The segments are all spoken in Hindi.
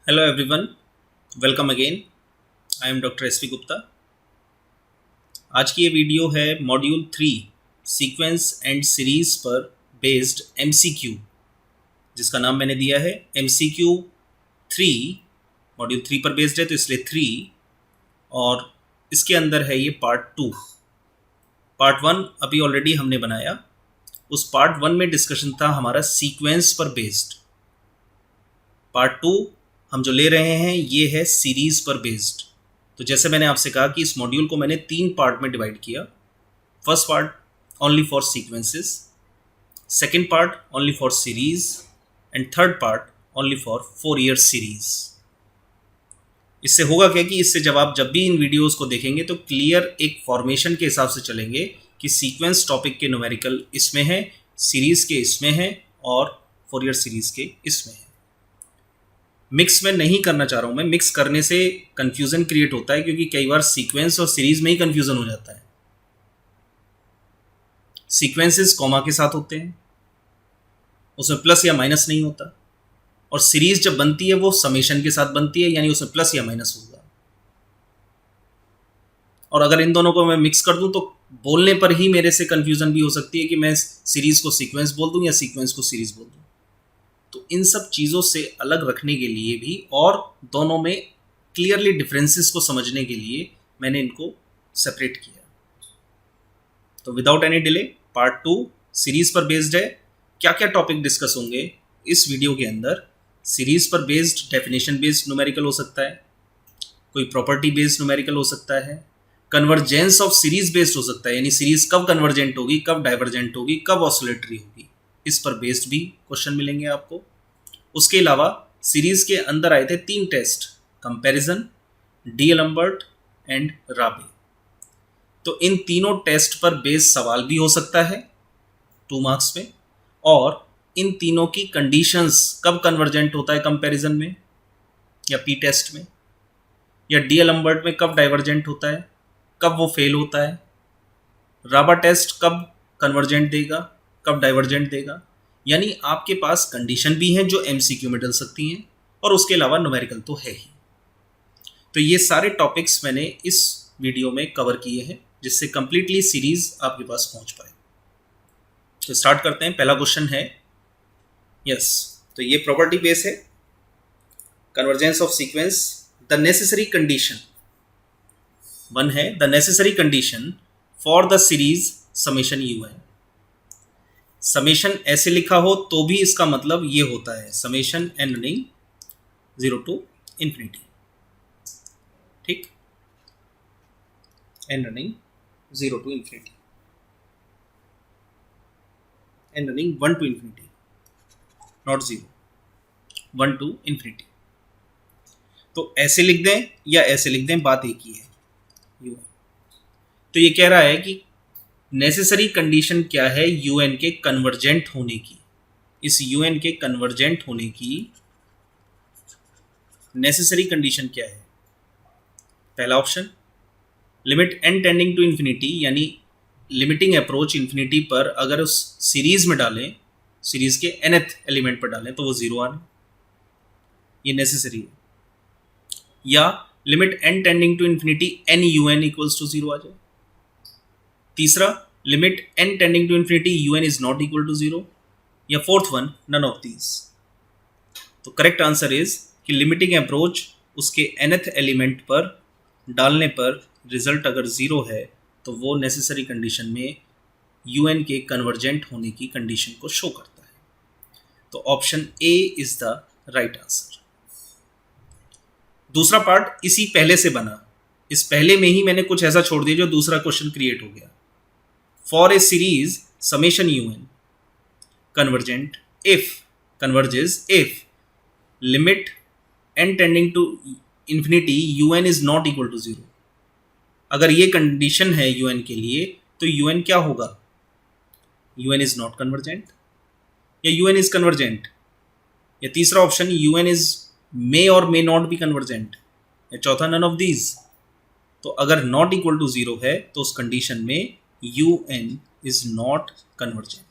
Hello everyone, welcome again. I am doctor S P Gupta. आज की ये वीडियो है मॉड्यूल 3 सीक्वेंस एंड सीरीज पर बेस्ड एमसीक्यू, जिसका नाम मैंने दिया है एमसीक्यू 3। मॉड्यूल 3 पर बेस्ड है तो इसलिए 3, और इसके अंदर है ये पार्ट 2। पार्ट 1 अभी ऑलरेडी हमने बनाया। उस पार्ट 1 में डिस्कशन था हमारा सीक्वेंस पर बेस्ड। पार्ट 2 हम जो ले रहे हैं ये है सीरीज पर बेस्ड। तो जैसे मैंने आपसे कहा कि इस मॉड्यूल को मैंने 3 पार्ट में डिवाइड किया। First part only for sequences, second part only for series, and third part only for 4 year series. इससे होगा क्या कि इससे जब भी इन वीडियोस को देखेंगे तो क्लियर एक फॉर्मेशन के हिसाब से चलेंगे कि सीक्वेंस टॉपिक के न्यूमेरिकल इसमें है, सीरीज के इसमें है, और 4 ईयर सीरीज के इसमें है। मिक्स में नहीं करना चाह रहा हूँ मैं। मिक्स करने से कंफ्यूजन क्रिएट होता है, क्योंकि कई बार सीक्वेंस और सीरीज में ही कंफ्यूजन हो जाता है। सीक्वेंसेस कॉमा के साथ होते हैं, उसमें प्लस या माइनस नहीं होता, और सीरीज जब बनती है वो समेशन के साथ बनती है, यानी उसमें प्लस या माइनस होगा। और अगर इन दोनों को मैं मिक्स कर दूं तो बोलने पर ही मेरे से कंफ्यूजन भी हो सकती है कि मैं सीरीज को सीक्वेंस बोल दूं या सीक्वेंस को सीरीज बोल दूं। तो इन सब चीज़ों से अलग रखने के लिए भी और दोनों में क्लियरली डिफरेंसेस को समझने के लिए मैंने इनको सेपरेट किया। तो without any delay part 2 series पर बेस्ड है। क्या क्या टॉपिक डिस्कस होंगे इस वीडियो के अंदर? सीरीज पर बेस्ड डेफिनेशन बेस्ड न्यूमेरिकल हो सकता है, कोई प्रॉपर्टी बेस्ड न्यूमेरिकल हो सकता है, कन्वर्जेंस ऑफ सीरीज बेस्ड हो सकता है, यानी सीरीज कब कन्वर्जेंट होगी, कब डाइवर्जेंट होगी, कब ऑसिलेटरी होगी, इस पर बेस्ड भी क्वेश्चन मिलेंगे आपको। उसके अलावा सीरीज के अंदर आए थे 3 टेस्ट, कंपैरिजन, डीएलम्बर्ट एंड राबे। तो इन तीनों टेस्ट पर बेस्ड सवाल भी हो सकता है 2 मार्क्स में, और इन तीनों की कंडीशंस, कब कन्वर्जेंट होता है कंपैरिजन में या पी टेस्ट में, या डीएलम्बर्ट में कब डाइवर्जेंट होता है, कब वो फेल होता है, राबा टेस्ट कब कन्वर्जेंट देगा, कब डाइवर्जेंट देगा। यानी आपके पास कंडीशन भी हैं जो एमसीक्यू में डल सकती हैं, और उसके अलावा न्यूमेरिकल तो है ही। तो ये सारे टॉपिक्स मैंने इस वीडियो में कवर किए हैं, जिससे कंप्लीटली सीरीज आपके पास पहुंच पाए। तो स्टार्ट करते हैं। पहला क्वेश्चन है, यस, तो ये प्रॉपर्टी बेस है, convergence of sequence. The necessary condition 1 है, the necessary condition for the series summation u है। समेशन ऐसे लिखा हो तो भी इसका मतलब ये होता है summation n running 0 to infinity. ठीक, n running 0 to infinity, n running 1 to infinity, not 0, 1 to infinity. तो ऐसे लिख दें या ऐसे लिख दें, बात एक ही है, यू। तो ये कह रहा है कि नेसेसरी कंडीशन क्या है यूएन के कन्वर्जेंट होने की। इस यूएन के कन्वर्जेंट होने की नेसेसरी कंडीशन क्या है? पहला option, limit n tending to infinity, यानी लिमिटिंग अप्रोच इन्फिनिटी पर अगर उस सीरीज में डालें, सीरीज के nth एलिमेंट पर डालें तो वो 0 आने, ये नेसेसरी है। या limit n tending to infinity n u n equals to 0 आ जाए। तीसरा, limit n tending to infinity u n is not equal to 0। या fourth one, none of these. तो करेक्ट आंसर इज कि लिमिटिंग अप्रोच उसके nth एलिमेंट पर डालने पर रिजल्ट अगर 0 है तो वो नेसेसरी कंडीशन में यूएन के कन्वर्जेंट होने की कंडीशन को शो करता है। तो option A is the right answer. दूसरा पार्ट इसी पहले से बना, इस पहले में ही मैंने कुछ ऐसा छोड़ दिया जो दूसरा क्वेश्चन क्रिएट हो गया। For a series summation UN convergent if converges if limit n tending to infinity un is not equal to 0। अगर ये कंडीशन है un के लिए तो un क्या होगा? un is not convergent या un is convergent, या तीसरा ऑप्शन un is may और may not be convergent, या चौथा none of these। तो अगर not equal to 0 है तो उस कंडीशन में un is not convergent।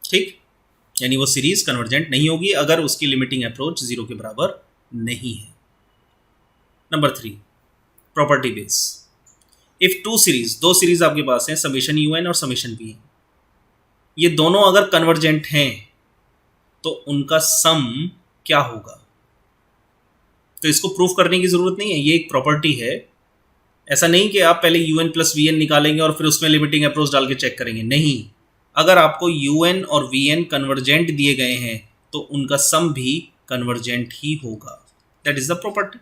ठीक, यानी वो सीरीज कन्वर्जेंट नहीं होगी अगर उसकी लिमिटिंग अप्रोच 0 के बराबर नहीं है। Number 3, property base. If two series, दो सीरीज आपके पास हैं, समेशन UN और समेशन VN, ये दोनों अगर कन्वर्जेंट हैं तो उनका सम क्या होगा? तो इसको प्रूफ करने की जरूरत नहीं है, ये एक प्रॉपर्टी है। ऐसा नहीं कि आप पहले UN प्लस VN निकालेंगे और फिर उसमें लिमिटिंग अप्रोच डाल के चेक करेंगे, नहीं। अगर आपको UN और VN कन्वर्जेंट दिए गए हैं तो उनका सम भी कन्वर्जेंट ही होगा। That is the property.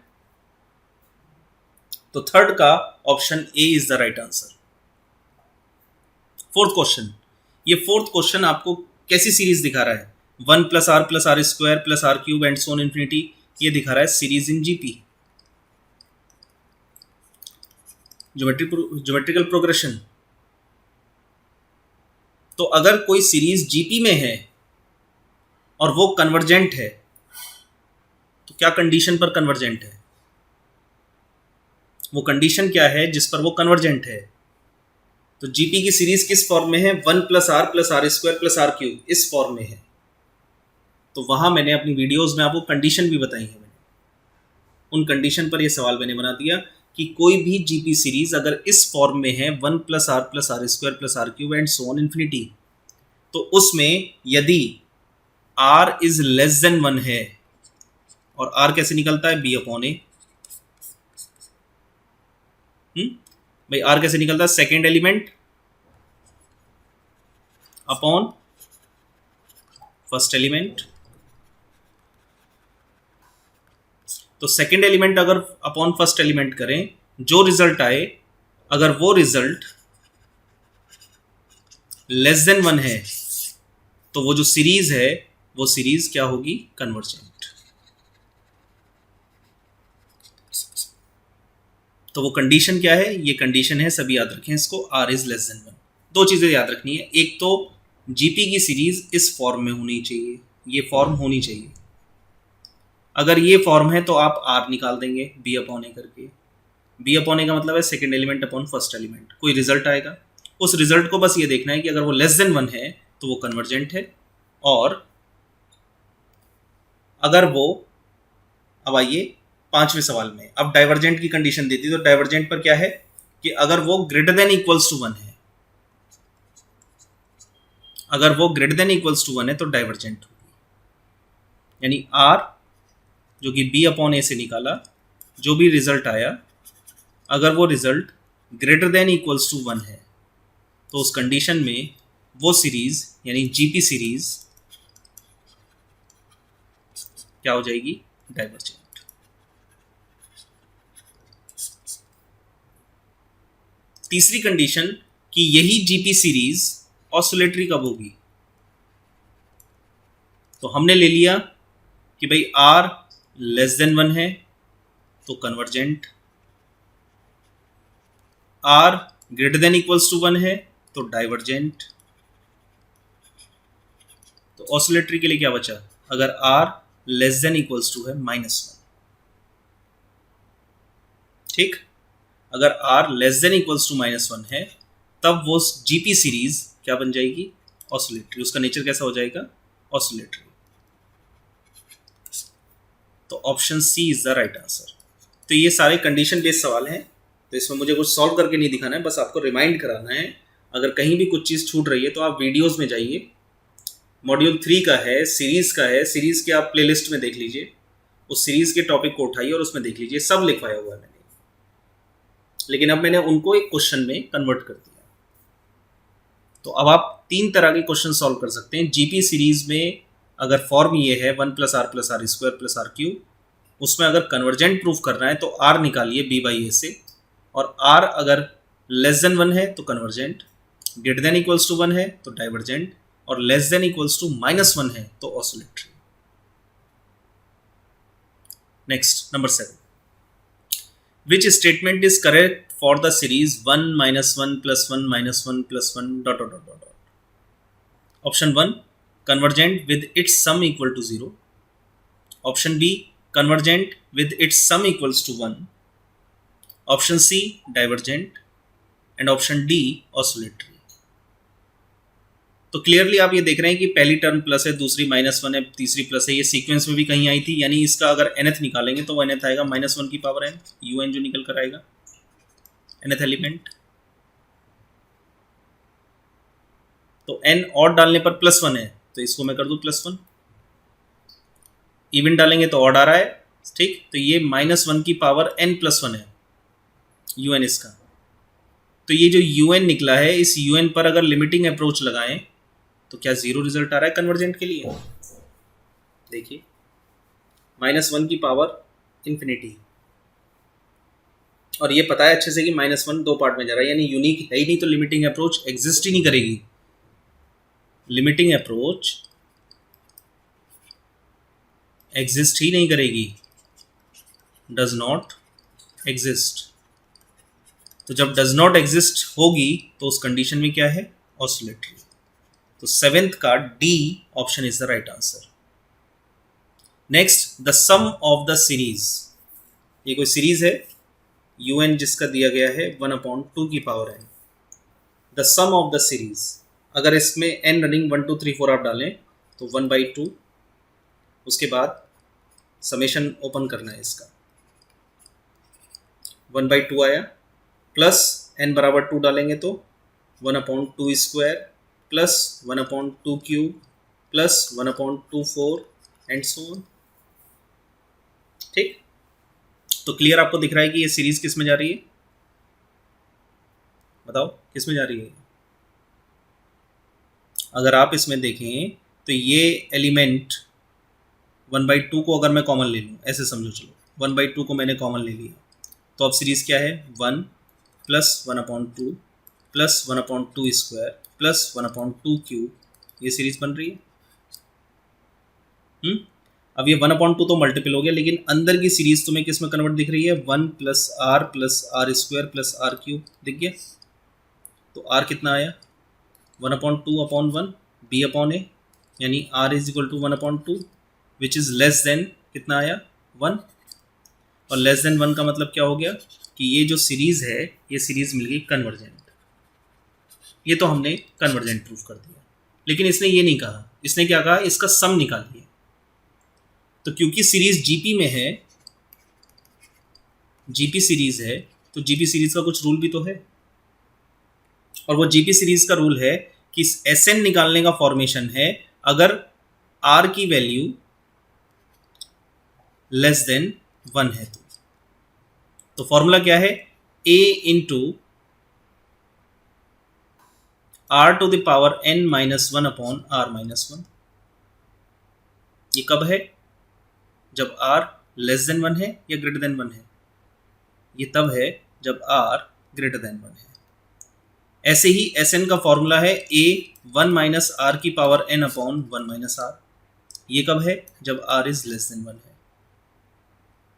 तो थर्ड का option A is the right answer. Fourth question, ये फोर्थ क्वेश्चन आपको कैसी सीरीज दिखा रहा है? 1 plus r plus r square plus r cube and so on infinity, ये दिखा रहा है series in GP, geometrical progression. तो अगर कोई सीरीज जीपी में है और वो कन्वर्जेंट है तो क्या कंडीशन पर कन्वर्जेंट है? वो कंडीशन क्या है जिस पर वो कन्वर्जेंट है? तो जीपी की सीरीज किस फॉर्म में है? 1 plus r square plus r cube, इस फॉर्म में है। तो वहां मैंने अपनी वीडियोस में आपको कंडीशन भी बताई है, मैंने उन कंडीशन पर यह सवाल मैंने बना दिया कि कोई भी जीपी सीरीज अगर इस फॉर्म में है 1 plus r square plus r cube and so on infinity, तो उसमें यदि r इज लेस देन 1 है, और r कैसे निकलता है? b अपॉन ए। भाई r कैसे निकलता है? Second element upon first element. तो सेकेंड एलिमेंट अगर अपॉन फर्स्ट एलिमेंट करें, जो रिजल्ट आए, अगर वो रिजल्ट लेस देन 1 है तो वो जो सीरीज है वो सीरीज क्या होगी? कन्वर्जेंट। तो वो कंडीशन क्या है? ये कंडीशन है, सभी याद रखें इसको, r इज लेस देन 1। दो चीजें याद रखनी है, एक तो जीपी की सीरीज इस फॉर्म में होनी चाहिए, ये फॉर्म होनी चाहिए। अगर ये फॉर्म है तो आप r निकाल देंगे b अपॉन ए करके। b अपॉन ए का मतलब है second element upon first element. कोई रिजल्ट आएगा, उस रिजल्ट को बस ये देखना है कि अगर वो लेस देन 1 है तो वो कन्वर्जेंट है, और अगर वो, अब आइए पांचवें सवाल में, अब डाइवर्जेंट की कंडीशन देती है। तो डाइवर्जेंट पर क्या है कि अगर वो ग्रेटर देन इक्वल्स टू 1 है, अगर वो ग्रेटर देन इक्वल्स टू 1 है तो डाइवर्जेंट होगी। यानी r जो कि b अपॉन ए से निकाला, जो भी रिजल्ट आया, अगर वो result greater than equals to 1 है तो उस कंडीशन में वो सीरीज यानी जीपी सीरीज क्या हो जाएगी? डाइवर्जेंट। तीसरी कंडीशन कि यही जीपी सीरीज ऑसिलेटरी कब होगी? तो हमने ले लिया कि भाई r लेस देन 1 है तो convergent, r greater than equals to 1 है तो डाइवर्जेंट। तो ऑसिलेटरी के लिए क्या बचा? अगर r less than equals to है -1, ठीक, अगर r less than equals to -1 है तब वो जीपी सीरीज क्या बन जाएगी? ऑसिलेटरी। उसका नेचर कैसा हो जाएगा? ऑसिलेटरी। तो option C is the right answer. तो ये सारे कंडीशन बेस्ड सवाल हैं, तो इसमें मुझे कुछ सॉल्व करके नहीं दिखाना है, बस आपको रिमाइंड कराना है। अगर कहीं भी कुछ चीज़ छूट रही है तो आप वीडियोस में जाइए, मॉड्यूल 3 का है, सीरीज़ का है, सीरीज़ के आप प्लेलिस्ट में देख लीजिए, उस सीरीज़ के टॉपिक को उठाइए और उसमें देख लीजिए, सब लिखवाया हुआ है मैंने। लेकिन अब मैंने उनको एक क्वेश्चन में कन्वर्ट कर दिया। तो अब आप 3 तरह के क्वेश्चन सॉल्व कर सकते हैं। जीपी सीरीज में अगर फॉर्म ये है 1 plus r square plus r cube, उसमें अगर कन्वर्जेंट प्रूफ करना है तो r निकालिए b बाई ए से, और r अगर लेस देन 1 है तो convergent, greater than equals to 1 है तो डाइवर्जेंट, और लेस देन इक्वल्स टू -1 है तो oscillatory. Next, number 7, which statement is correct for the series 1 -1 + 1 -1 + 1 ... option 1 convergent with its sum equal to 0, option B convergent with its sum equals to 1, option C divergent, and option D oscillatory. तो क्लियरली आप ये देख रहे हैं कि पहली टर्म प्लस है, दूसरी -1 है, तीसरी प्लस है, ये सीक्वेंस में भी कहीं आई थी, यानी इसका अगर nth निकालेंगे तो वो nth आएगा -1 की पावर n, un जो निकल कर आएगा nth एलिमेंट। तो n और डालने पर +1 है, तो इसको मैं कर दूं +1, इवन डालेंगे तो ऑड आ रहा है, ठीक। तो ये -1 की पावर n+1 है un इसका। तो ये जो un निकला है, इस un पर अगर लिमिटिंग अप्रोच लगाएं तो क्या 0 रिजल्ट आ रहा है कन्वर्जेंट के लिए? देखिए -1 की पावर इंफिनिटी, और ये पता है अच्छे से कि -1 दो पार्ट में जा रहा है, यानी यूनिक है ही नहीं, तो लिमिटिंग अप्रोच एग्जिस्ट ही नहीं करेगी। लिमिटिंग अप्रोच एग्जिस्ट ही नहीं करेगी, डज नॉट एग्जिस्ट। तो जब डज नॉट एग्जिस्ट होगी तो उस कंडीशन में क्या है? ऑसिलेटरी। तो 7th का D option is the right answer. Next, the sum of the series. ये कोई सीरीज है un जिसका दिया गया है 1/2 की power n। The sum of the series, अगर इसमें n रनिंग 1 2 3 4 आप डालें तो 1/2, उसके बाद समेशन ओपन करना है इसका, 1/2 आया, प्लस n बराबर 2 डालेंगे तो 1/2 square plus 1/2 cube plus 1/2 4 and so on, ठीक। तो क्लियर आपको दिख रहा है कि ये सीरीज किस में जा रही है? बताओ किस में जा रही है? अगर आप इसमें देखें तो ये एलिमेंट 1/2 को अगर मैं कॉमन ले लूँ, ऐसे समझो, चलो 1/2 को मैंने कॉमन ले लिया, तो अब सीरीज क्या है? 1 plus 1/2 plus 1/2 square plus 1/2 cube, ये सीरीज बन रही है। अब ये 1/2 तो मल्टीपल हो गया, लेकिन अंदर की सीरीज तुम्हें किस में कन्वर्ट दिख रही है? 1 plus r square plus r cube दिख गया। तो आर कितना आया? 1/2/1 b/a, यानी r is equal to 1/2, which is less than कितना आया? 1। और लेस देन 1 का मतलब क्या हो गया कि ये जो सीरीज है, ये सीरीज मिल गई कन्वर्जेंट। ये तो हमने कन्वर्जेंट प्रूफ कर दिया, लेकिन इसने ये नहीं कहा। इसने क्या कहा? इसका सम निकालिए। तो क्योंकि सीरीज जीपी में है, जीपी सीरीज है, तो जीपी सीरीज का कुछ रूल भी तो है, और वो जीपी सीरीज का रूल है कि एसएन निकालने का फॉर्मेशन है अगर आर की वैल्यू लेस देन 1 है। तो फॉर्मूला क्या है? a into r to the power n -1 upon r -1। ये कब है? जब r लेस देन 1 है या ग्रेटर देन 1 है? ये तब है जब r ग्रेटर देन 1 है। ऐसे ही Sn का फॉर्मूला है a 1 माइनस r की power n upon 1 minus r। ये कब है? जब r इज लेस देन 1 है।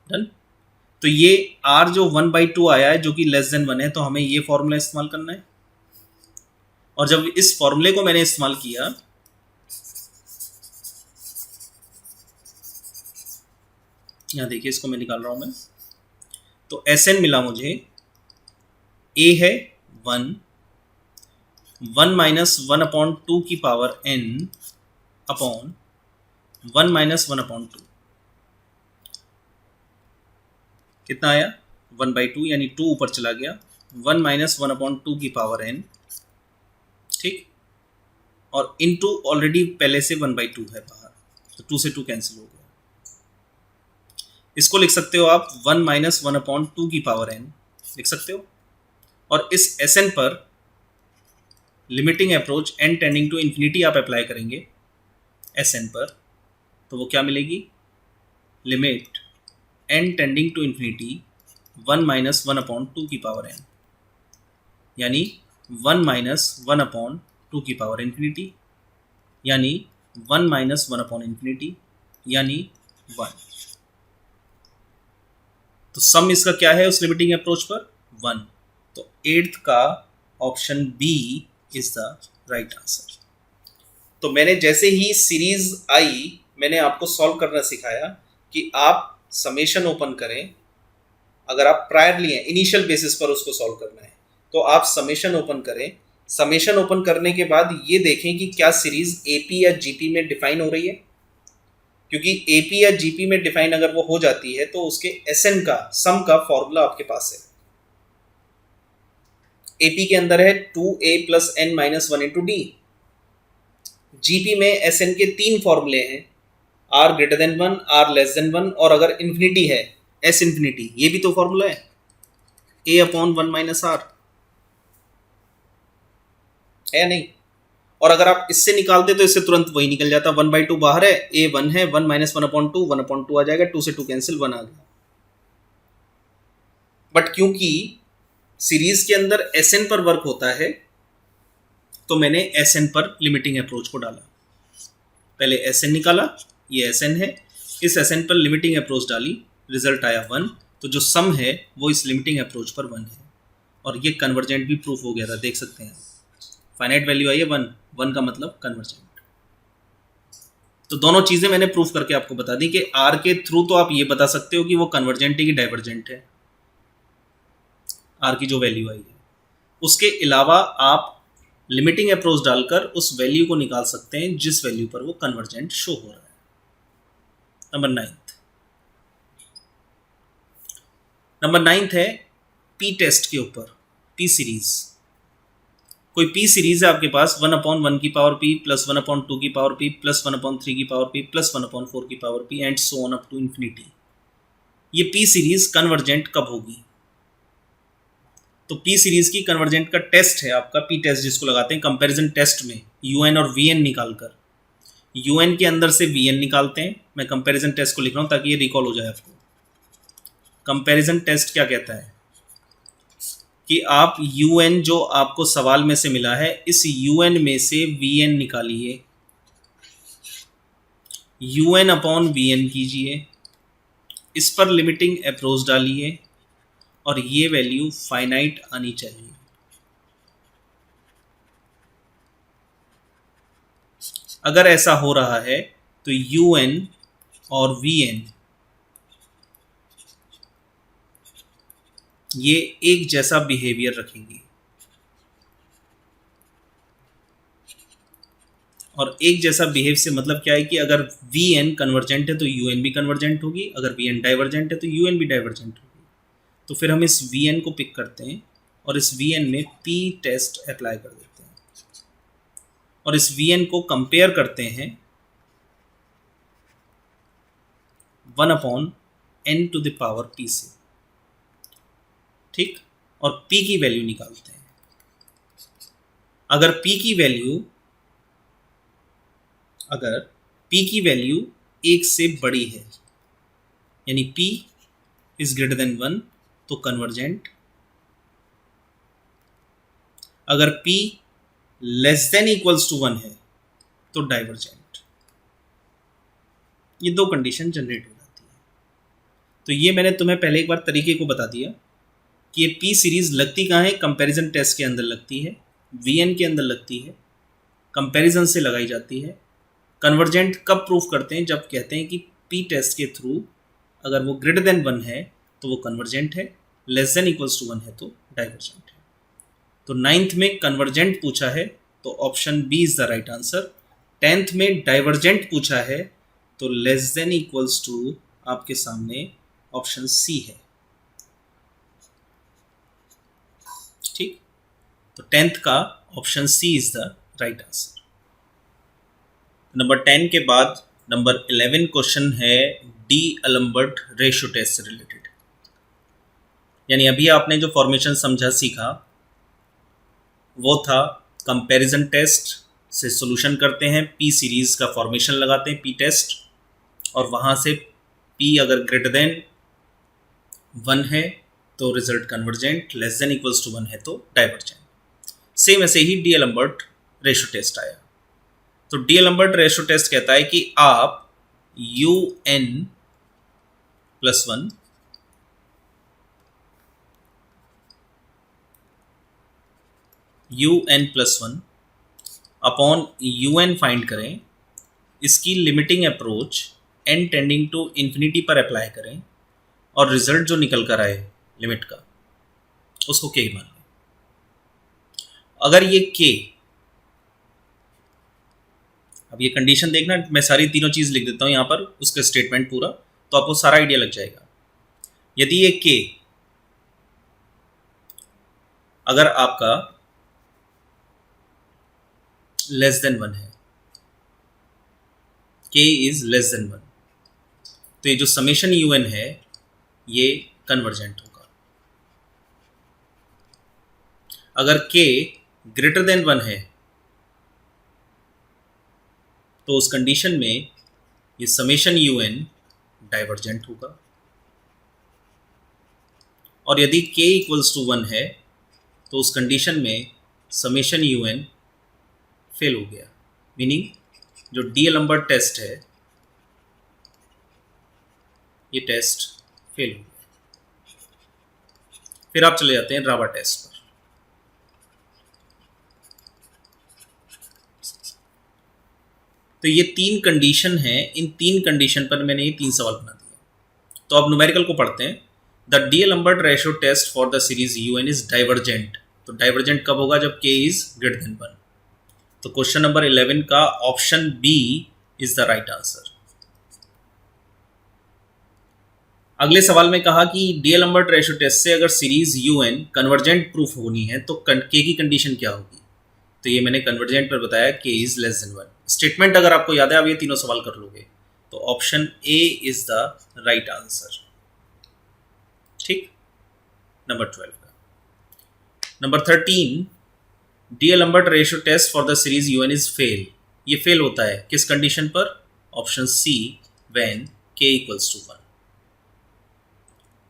डन। तो ये r जो 1/2 आया है, जो कि लेस देन 1 है, तो हमें ये फॉर्मूला इस्तेमाल करना है। और जब इस फॉर्मूले को मैंने इस्तेमाल किया, यहाँ देखिए, इसको मैं निकाल रहा हूं मैं, तो Sn मिला मुझे, a है 1 माइनस 1/2 की पावर n अपॉन 1 माइनस 1/2, कितना आया? 1/2, यानी 2 ऊपर चला गया, 1 माइनस 1/2 की पावर n, ठीक। और इनटू ऑलरेडी पहले से 1/2 है बाहर, तो 2 से 2 कैंसिल हो गया। इसको लिख सकते हो आप 1 माइनस 1/2 की पावर n लिख सकते हो। और इस Sn पर limiting approach n tending to infinity आप अप्लाई करेंगे Sn पर, तो वो क्या मिलेगी? Limit n tending to infinity 1 minus 1/2 की पावर n, यानी 1 माइनस 1/2 की पावर इन्फिनिटी, यानी 1 माइनस 1/इन्फिनिटी, यानी 1। तो सम इसका क्या है उस लिमिटिंग अप्रोच पर? 1। तो 8th का option B is the right answer. तो मैंने जैसे ही सीरीज आई, मैंने आपको सॉल्व करना सिखाया कि आप समेशन ओपन करें। अगर आप प्रायरली हैं, इनिशियल बेसिस पर उसको सॉल्व करना है, तो आप समेशन ओपन करें समेशन ओपन करने के बाद ये देखें कि क्या सीरीज एपी या जीपी में डिफाइन हो रही है, क्योंकि एपी या जीपी में डिफाइन अगर वो हो जाती है तो उसके एसएन का सम का फॉर्मूला आपके पास है। एपी के अंदर है 2a plus n minus 1 into D. GP में एसएन के 3 फॉर्मूले हैं, r greater then 1, r less than 1 और अगर इंफिनिटी है s इंफिनिटी, ये भी तो फॉर्मूला है a अपॉन 1 माइनस r, है या नहीं। और अगर आप इससे निकालते तो इससे तुरंत वही निकल जाता, 1/2 बाहर है, a 1 है, 1 माइनस 1/2, 1/2 आ जाएगा, 2 से 2 कैंसिल, 1 आ गया। बट क्योंकि सीरीज के अंदर एसएन पर वर्क होता है तो मैंने एसएन पर लिमिटिंग अप्रोच को डाला। पहले एसएन निकाला, ये एसएन है, इस एसएन पर लिमिटिंग अप्रोच डाली, रिजल्ट आया 1, तो जो सम है वो इस लिमिटिंग अप्रोच पर 1 है और ये कन्वर्जेंट भी प्रूफ हो गया था, देख सकते हैं। फाइनाइट वैल्यू आई है 1 का मतलब कन्वर्जेंट। तो दोनों चीजें मैंने प्रूफ करके आपको बता दी कि आर के थ्रू तो आप ये बता सकते हो कि वो कन्वर्जेंट है कि डाइवर्जेंट है, आर की जो वैल्यू आई है। उसके अलावा आप लिमिटिंग अप्रोच डालकर उस वैल्यू को निकाल सकते हैं जिस वैल्यू पर वो कन्वर्जेंट शो हो रहा है। नंबर 9 है पी टेस्ट के ऊपर, पी सीरीज। कोई पी सीरीज है आपके पास 1/1 की पावर पी प्लस 1/2 की पावर पी प्लस 1/3 की पावर पी प्लस 1/4 की power p and so on up to infinity. ये पी सीरीज कन्वर्जेंट कब होगी? तो पी सीरीज की कन्वर्जेंट का टेस्ट है आपका पी टेस्ट, जिसको लगाते हैं कंपैरिजन टेस्ट में यूएन और वीएन निकालकर। यूएन के अंदर से वीएन निकालते हैं, मैं कंपैरिजन टेस्ट को लिख रहा हूं ताकि ये रिकॉल हो जाए आपको। कंपैरिजन टेस्ट क्या कहता है कि आप यूएन जो आपको सवाल में से मिला है, इस यूएन में से वीएन निकालिए, यूएन अपॉन वीएन कीजिए, इस पर लिमिटिंग अप्रोच डालिए और ये वैल्यू फाइनाइट आनी चाहिए। अगर ऐसा हो रहा है तो UN और VN ये एक जैसा बिहेवियर रखेंगे और एक जैसा बिहेव से मतलब क्या है कि अगर VN कन्वर्जेंट है तो UN भी कन्वर्जेंट होगी, अगर VN डाइवर्जेंट है तो UN भी डाइवर्जेंट होगी। तो फिर हम इस VN को पिक करते हैं और इस VN में P टेस्ट अप्लाई कर देते हैं और इस VN को कंपेयर करते हैं 1/n to the power P से, ठीक, और P की वैल्यू निकालते हैं। अगर P की वैल्यू 1 से बड़ी है, यानी P इज ग्रेटर देन 1 तो कन्वर्जेंट, अगर P less than equals to 1 है तो डाइवर्जेंट। ये दो कंडीशन जनरेट हो जाती है। तो ये मैंने तुम्हें पहले एक बार तरीके को बता दिया कि ये P सीरीज लगती कहाँ है, कंपैरिजन टेस्ट के अंदर लगती है, VN के अंदर लगती है, कंपैरिजन से लगाई जाती है। कन्वर्जेंट कब प्रूफ करते हैं? जब कहते हैं कि P टेस्ट के थ्रू अगर वो ग्रेटर देन 1 है तो वो कन्वर्जेंट है, लेस देन इक्वल्स टू 1 है तो डाइवर्जेंट है। तो 9th में कन्वर्जेंट पूछा है तो option B is the right answer. 10th में डाइवर्जेंट पूछा है तो लेस देन इक्वल्स टू आपके सामने ऑप्शन सी है, ठीक। तो 10th का option C is the right answer. Number 10 के बाद नंबर 11 क्वेश्चन है डी अलम्बर्ट रेशियो टेस्ट से रिलेटेड। यानी अभी आपने जो फॉर्मेशन समझा सीखा वो था कंपैरिजन टेस्ट से सॉल्यूशन करते हैं, पी सीरीज का फॉर्मेशन लगाते हैं पी टेस्ट, और वहाँ से पी अगर ग्रेटर देन 1 है तो result convergent, less than equals to 1 है तो डाइवर्जेंट। सेम ऐसे ही डी अलम्बर्ट रेशियो टेस्ट आया। तो डी अलम्बर्ट रेशियो टेस्ट कहता है कि आप UN plus 1 UN plus 1 upon UN find करें, इसकी limiting approach n tending to infinity पर अप्लाई करें और रिजल्ट जो निकल कर आए लिमिट का उसको k मान लें। अगर ये k, अब ये कंडीशन देखना, मैं सारी तीनों चीज लिख देता हूं यहां पर, उसका स्टेटमेंट पूरा, तो आपको सारा आइडिया लग जाएगा। यदि ये k अगर आपका लेस देन 1 है, k इज लेस देन 1, तो ये जो समेशन un है ये कन्वर्जेंट होगा। अगर k ग्रेटर देन 1 है तो उस कंडीशन में ये समेशन un डाइवर्जेंट होगा। और यदि k इक्वल्स टू 1 है तो उस कंडीशन में समेशन un फेल हो गया, मीनिंग जो डीएलम्बर्ट टेस्ट है ये टेस्ट फेल हो गया। फिर आप चले जाते हैं राबा टेस्ट पर। तो ये 3 कंडीशन है, इन 3 कंडीशन पर मैंने ये 3 सवाल बना दिया। तो अब न्यूमेरिकल को पढ़ते हैं। The D'Alembert ratio test for the series UN is divergent. तो डाइवर्जेंट कब होगा? जब k इज ग्रेटर देन 1। तो क्वेश्चन नंबर 11 का option B is the right answer. अगले सवाल में कहा कि डीएलम्बर्ट रेशियो टेस्ट से अगर सीरीज UN कन्वर्जेंट प्रूफ होनी है तो k की कंडीशन क्या होगी? तो ये मैंने कन्वर्जेंट पर बताया, k is less than 1। Statement अगर आपको याद है, आप ये तीनों सवाल कर लोगे, तो option A is the right answer. ठीक, नंबर 12 का। Number 13, D'Alembert ratio test for the series UN is fail. ये फेल होता है किस कंडीशन पर? Option C, when k equals to 1।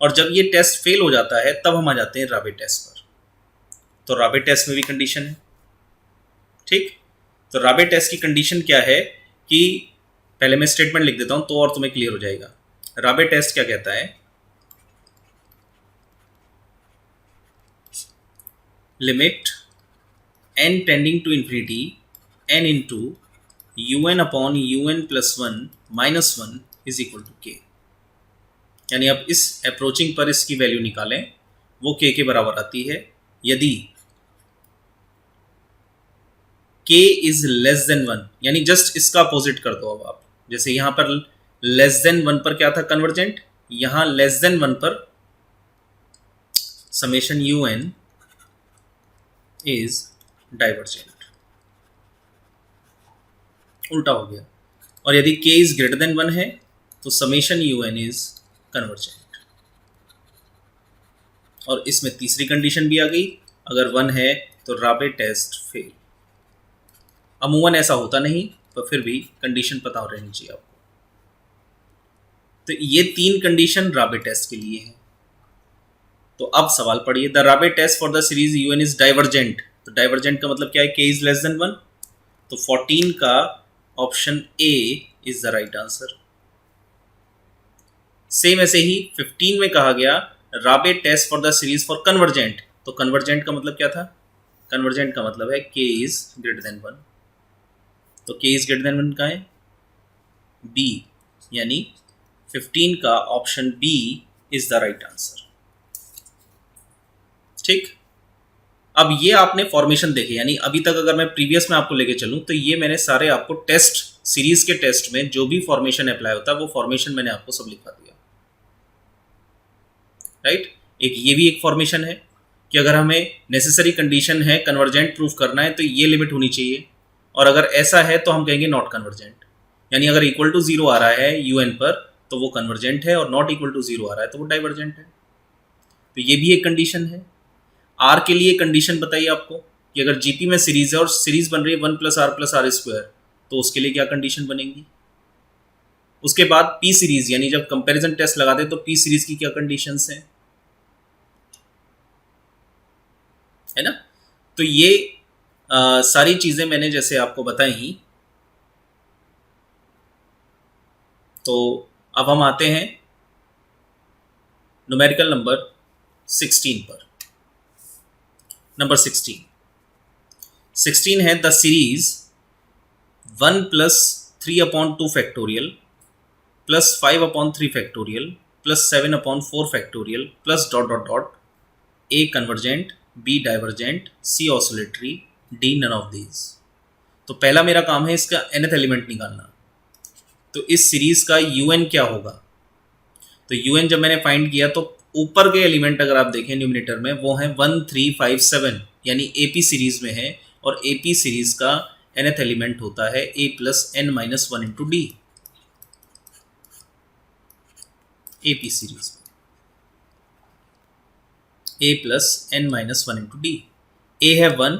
और जब ये टेस्ट फेल हो जाता है तब हम आ जाते हैं राबे टेस्ट पर। तो राबे टेस्ट में भी कंडीशन है। ठीक, तो राबे टेस्ट की कंडीशन क्या है कि पहले मैं स्टेटमेंट लिख देता हूं तो और तुम्हें क्लियर हो जाएगा। राबे टेस्ट क्या कहता है? Limit n tending to infinity n into UN upon UN plus 1 minus 1 is equal to k। यानी आप इस अप्रोचिंग पर इसकी वैल्यू निकालें, वो k के बराबर आती है यदि k इज लेस देन 1। यानी जस्ट इसका अपोजिट कर दो। अब आप जैसे यहां पर लेस देन 1 पर क्या था? कन्वर्जेंट। यहां लेस देन 1 पर समेशन UN इज डाइवर्जेंट। उल्टा हो गया। और यदि k इज ग्रेटर देन 1 है तो समेशन UN इज कन्वर्जेंट। और इसमें तीसरी कंडीशन भी आ गई, अगर 1 है तो राबे टेस्ट फेल। अमूमन ऐसा होता नहीं, पर फिर भी कंडीशन पता हो रहनी चाहिए आपको। तो ये 3 कंडीशन राबे टेस्ट के लिए हैं। तो अब सवाल पढ़िए, the Raabe test for the series UN is divergent. तो डाइवर्जेंट का मतलब क्या है? k is less than 1। तो 14 का option A is the right answer. Same ऐसे ही 15 में कहा गया Raabe test for the series for convergent. तो कन्वर्जेंट का मतलब क्या था? कन्वर्जेंट का मतलब है k इज ग्रेटर देन 1। तो k इज ग्रेटर देन 1 का है बी, यानी 15 का option B is the right answer. ठीक, अब ये आपने फॉर्मेशन देखे, यानी अभी तक अगर मैं प्रीवियस में आपको लेके चलूं तो ये मैंने सारे आपको टेस्ट, सीरीज के टेस्ट में जो भी फॉर्मेशन अप्लाई होता है वो फॉर्मेशन मैंने आपको सब लिखा दिया। राइट, एक ये भी एक फॉर्मेशन है कि अगर हमें नेसेसरी कंडीशन है कन्वर्जेंट प्रूफ करना है तो ये लिमिट होनी चाहिए, और अगर ऐसा है तो हम कहेंगे नॉट कन्वर्जेंट। यानी अगर इक्वल टू 0 आ रहा है UN पर तो वो कन्वर्जेंट है, और नॉट इक्वल टू 0 आ रहा है तो वो डाइवर्जेंट है। तो ये भी एक कंडीशन है। R के लिए कंडीशन बताइए आपको कि अगर GP में सीरीज है और सीरीज बन रही है 1 प्लस R स्क्वायर, तो उसके लिए क्या कंडीशन बनेगी? उसके बाद P सीरीज, यानी जब कंपैरिजन टेस्ट लगाते हैं तो P सीरीज की क्या कंडीशंस हैं, है ना? तो ये सारी चीजें मैंने जैसे आपको बताई। तो अब हम आते हैं न्यूमेरिकल नंबर 16 पर। नंबर 16 है the series 1 plus 3 upon 2 factorial plus 5 upon 3 factorial plus 7 upon 4 factorial plus dot dot dot A convergent B divergent, C oscillatory, D none of these. तो पहला मेरा काम है इसका nth एलिमेंट निकालना। तो इस सीरीज का un क्या होगा? तो un जब मैंने फाइंड किया तो ऊपर के एलिमेंट अगर आप देखें न्यूमिनेटर में वो है 1 3 5 7, यानी AP सीरीज में है, और AP सीरीज का nth एलिमेंट होता है a plus n minus 1 into D. AP series में a plus n minus 1 into D. a है 1,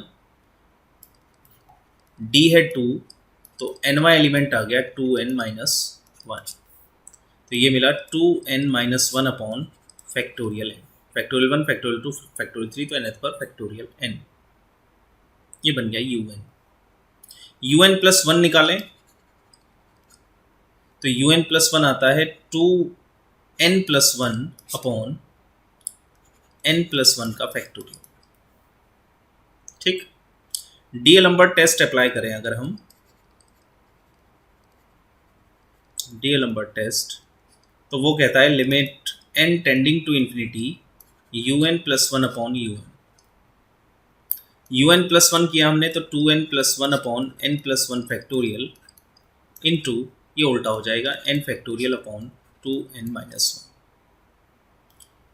d है 2, तो nवा एलिमेंट आ गया 2n माइनस 1। तो ये मिला 2n minus 1 upon factorial n, factorial 1 factorial 2 factorial 3, तो nth पर फैक्टोरियल n। ये बन गया un प्लस 1 निकालें तो un प्लस 1 आता है 2n plus 1 upon n plus 1 का फैक्टोरियल। ठीक, डीएलम्बर्ट टेस्ट अप्लाई करें अगर हम, डीएलम्बर्ट टेस्ट, तो वो कहता है limit n tending to infinity un plus 1 upon un plus 1 किया हमने तो 2n plus 1 upon n plus 1 factorial into ये उल्टा हो जाएगा n factorial upon 2n minus 1।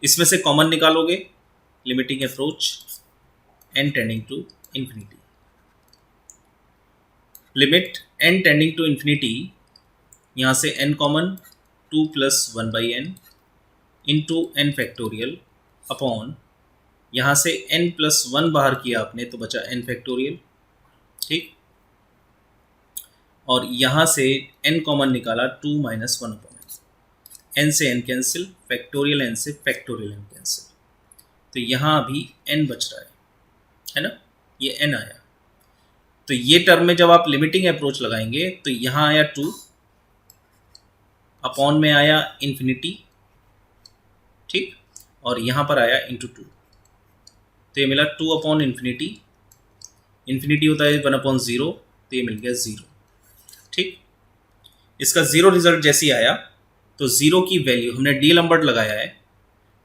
इसमें से कॉमन निकालोगे, limiting approach n tending to infinity, limit n tending to infinity, यहाँ से n common 2 plus 1 by n into n factorial upon, यहाँ से n प्लस 1 बाहर किया आपने तो बचा n फैक्टोरियल। ठीक, और यहाँ से n कॉमन निकाला 2 माइनस 1 अपॉन n से n कैंसिल, फैक्टोरियल n से फैक्टोरियल n कैंसिल, तो यहाँ अभी n बच रहा है ना, ये n आया। तो ये टर्म में जब आप लिमिटिंग अप्रोच लगाएंगे तो यहाँ आया 2, अपॉन में आया इन्फिनिटी, ठीक, और यहाँ पर आया इंटू 2, तो ये मिला 2 अपॉन इन्फिनिटी, इन्फिनिटी होता है 1 अपॉन 0, तो ये मिल गया 0। ठीक, इसका 0 रिजल्ट जैसे ही आया तो 0 की वैल्यू हमने डीएलम्बर्ट लगाया है,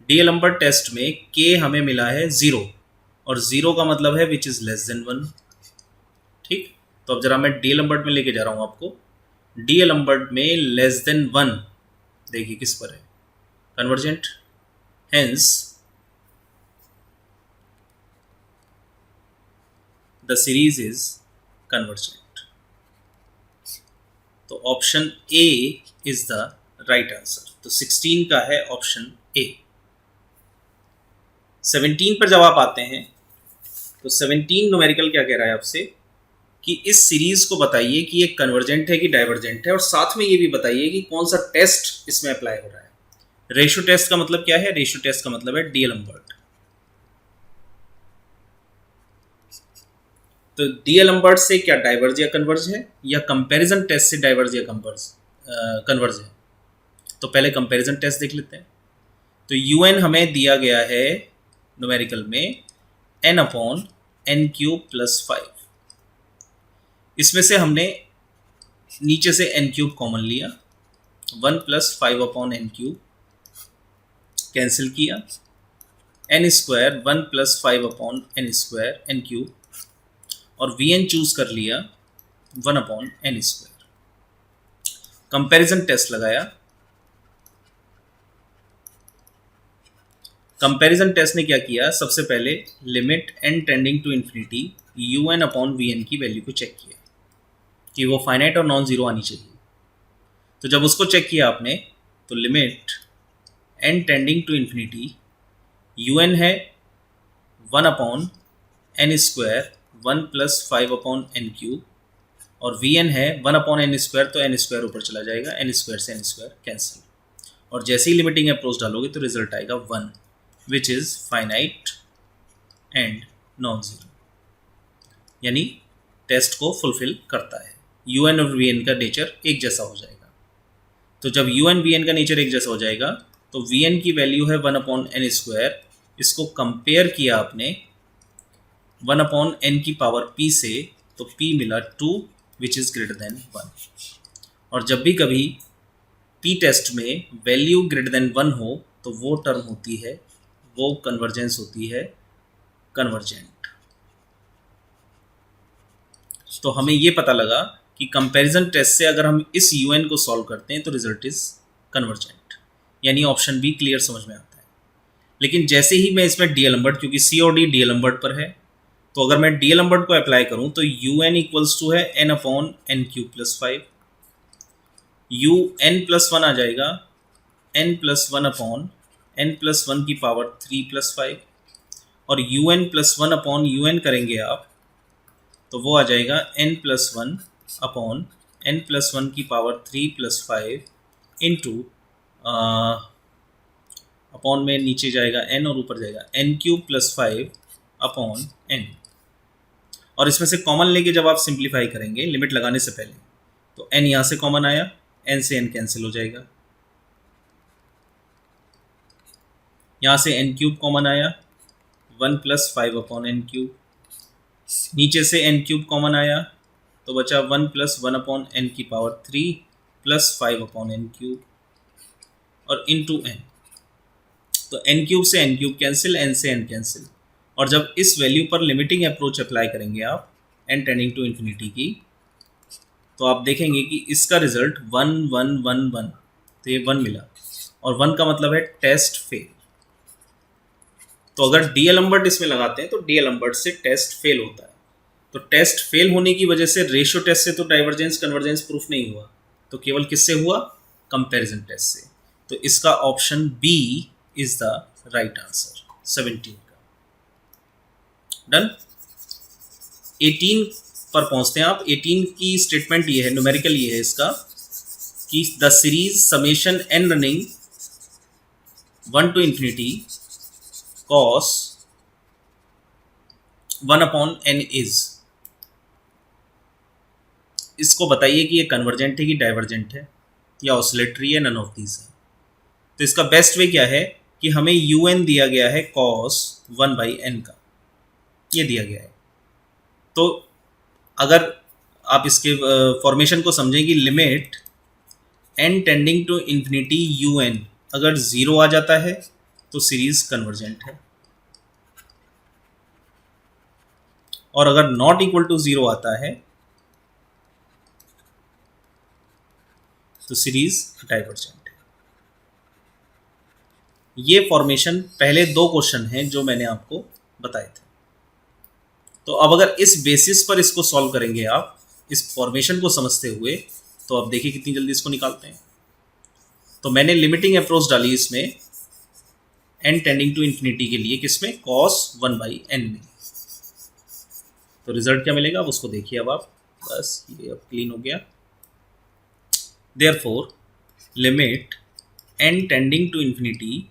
डीएलम्बर्ट टेस्ट में k हमें मिला है 0, और 0 का मतलब है विच इज़ लेस देन 1। ठीक, तो अब जरा मैं डीएलम्बर्ट में लेके जा रहा हूँ आपको। डीएलम्बर्ट में लेस देन 1 देखिए किस पर है, convergent, hence the series is convergent. तो option A is the right answer. तो 16 का है ऑप्शन ए। 17 पर जब आप आते हैं तो 17 न्यूमेरिकल क्या कह रहा है आपसे कि इस सीरीज को बताइए कि ये कन्वर्जेंट है कि डाइवर्जेंट है, और साथ में ये भी बताइए कि कौन सा टेस्ट इसमें अप्लाई हो रहा है। रेशियो टेस्ट का मतलब क्या है? रेशियो टेस्ट का मतलब है डीएलम्बर्ट। तो डीएलम्बर्ट से क्या डाइवर्ज या कन्वर्ज है, या कंपैरिजन टेस्ट से डाइवर्ज या कन्वर्ज है? तो पहले कंपैरिजन टेस्ट देख लेते हैं। तो यूएन हमें दिया गया है न्यूमेरिकल में n upon n cube plus 5। इसमें से हमने नीचे से n क्यूब कॉमन लिया, 1 plus 5 upon n cube cancel किया, n square 1 plus 5 upon n square n cube, और vn चूज कर लिया 1 upon n square. Comparison test लगाया, कंपैरिजन टेस्ट ने क्या किया, सबसे पहले limit n tending to infinity un upon vn की वैल्यू को चेक किया कि वो फाइनाइट और नॉन जीरो आनी चाहिए। तो जब उसको चेक किया आपने तो limit n tending to infinity un है 1 upon n square 1 plus 5 upon n cube, और vn है 1 अपॉन n स्क्वायर, तो n स्क्वायर ऊपर चला जाएगा, n स्क्वायर से n स्क्वायर कैंसिल, और जैसे ही लिमिटिंग अप्रोच डालोगे तो रिजल्ट आएगा 1 which is finite and non zero, यानी टेस्ट को फुलफिल करता है। un और vn का नेचर एक जैसा हो जाएगा। तो जब un vn का नेचर एक जैसा हो जाएगा तो vn की वैल्यू है 1 अपॉन n स्क्वायर, इसको कंपेयर किया आपने 1 अपॉन n की पावर p से, तो p मिला 2 विच इज़ ग्रेटर देन 1। और जब भी कभी p टेस्ट में वैल्यू ग्रेटर देन 1 हो तो वो टर्म होती है, वो कन्वर्जेंस होती है कन्वर्जेंट। तो हमें ये पता लगा कि कंपैरिजन टेस्ट से अगर हम इस UN को सॉल्व करते हैं तो रिजल्ट इज कन्वर्जेंट, यानी ऑप्शन बी क्लियर समझ में आता है। लेकिन जैसे ही मैं इसमें डीएलएम्बर्ट, क्योंकि सी और डी डीएलएम्बर्ट पर है, तो अगर मैं डीएलएम्बर्ट को अप्लाई करूं तो UN इक्वल्स टू है n/n³ + 5, UN+1 आ जाएगा n+1/n+1⁵ और UN+1/UN करेंगे आप तो वो आ जाएगा n+1/n+1⁵ इंटू अपॉन में नीचे जाएगा n और ऊपर जाएगा n³ + 5/n। और इसमें से कॉमन लेके जब आप सिंप्लीफाई करेंगे लिमिट लगाने से पहले, तो n यहाँ से कॉमन आया, n से n कैंसिल हो जाएगा, यहाँ से n³ कॉमन आया, 1 + 5/n³, नीचे से n³ कॉमन आया तो बचा 1 + 1/n³ + 5/n³ और इंटू n। तो n³ से n³ कैंसिल, n से n कैंसिल, और जब इस वैल्यू पर लिमिटिंग अप्रोच अप्लाई करेंगे आप n टेंडिंग टू इन्फिनिटी की, तो आप देखेंगे कि इसका रिजल्ट 1 1 1 1, तो ये 1 मिला, और 1 का मतलब है टेस्ट फेल। तो अगर डीएलएम्बर्ट इसमें लगाते हैं तो डीएलएम्बर्ट से टेस्ट फेल होता है। तो टेस्ट फेल होने की वजह से रेशियो टेस्ट से तो डाइवर्जेंस कन्वर्जेंस प्रूफ नहीं हुआ, तो केवल किससे हुआ? कंपैरिजन टेस्ट से। तो इसका option B is the right answer 17 का। डन। 18 पर पहुंचते हैं आप। 18 की स्टेटमेंट ये है, न्यूमेरिकल ये है इसका, कि the series summation n running 1 to infinity cos 1/n is. इसको बताइए कि ये कन्वर्जेंट है कि डाइवर्जेंट है या ऑसिलेटरी है, नन ऑफ दीज है। तो इसका बेस्ट वे क्या है कि हमें UN दिया गया है cos 1/n का, ये दिया गया है। तो अगर आप इसके फॉर्मेशन को समझें कि limit n tending to infinity UN अगर 0 आ जाता है तो सीरीज कन्वर्जेंट है, और अगर नॉट इक्वल टू 0 आता है तो सीरीज डाइवर्जेंट है। ये फॉर्मेशन पहले 2 क्वेश्चन हैं जो मैंने आपको बताए थे। तो अब अगर इस बेसिस पर इसको सॉल्व करेंगे आप, इस फॉर्मेशन को समझते हुए, तो आप देखिए कितनी जल्दी इसको निकालते हैं। तो मैंने लिमिटिंग अप्रोच डाली इसमें n टेंडिंग टू इन्फिनिटी के लिए, किसमें? cos 1/n में। तो रिजल्ट क्या मिलेगा अब उसको देखिए। अब आप बस ये अब क्लीन हो गया। Therefore, limit n tending to infinity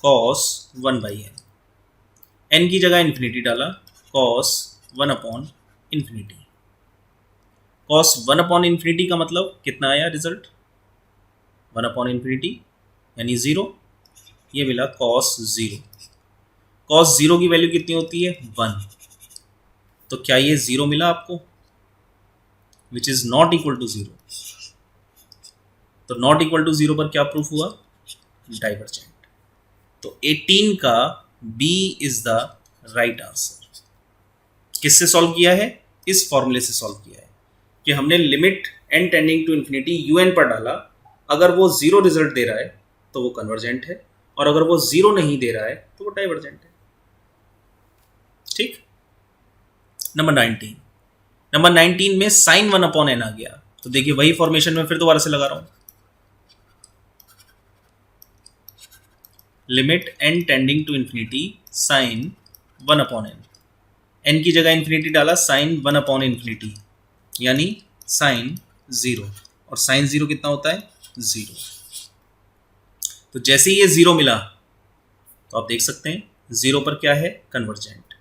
cos 1/n, n की जगह इन्फिनिटी डाला, cos 1/∞। cos 1/∞ का मतलब कितना आया रिजल्ट? 1/∞ यानी 0, ये मिला cos 0। cos 0 की वैल्यू कितनी होती है? 1। तो क्या ये 0 मिला आपको? Which is not equal to 0। तो नॉट इक्वल टू 0 पर क्या प्रूफ हुआ? डाइवर्जेंट। तो 18 का बी इज द राइट आंसर। किससे सॉल्व किया है? इस फॉर्मूले से सॉल्व किया है कि हमने limit n tending to infinity UN पर डाला। अगर वो 0 रिजल्ट दे रहा है तो वो कन्वर्जेंट है, और अगर वो 0 नहीं दे रहा है तो वो डाइवर्जेंट है। ठीक। नंबर 19। नंबर 19 में sin 1/n आ गया। तो देखिए वही फॉर्मेशन में फिर दोबारा से लगा रहा हूं। Limit n tending to infinity sin 1/n, n की जगह इन्फिनिटी डाला, sin 1/∞, यानी sin 0, और sin 0 कितना होता है? 0। तो जैसे ही ये 0 मिला तो आप देख सकते हैं 0 पर क्या है? कन्वर्जेंट।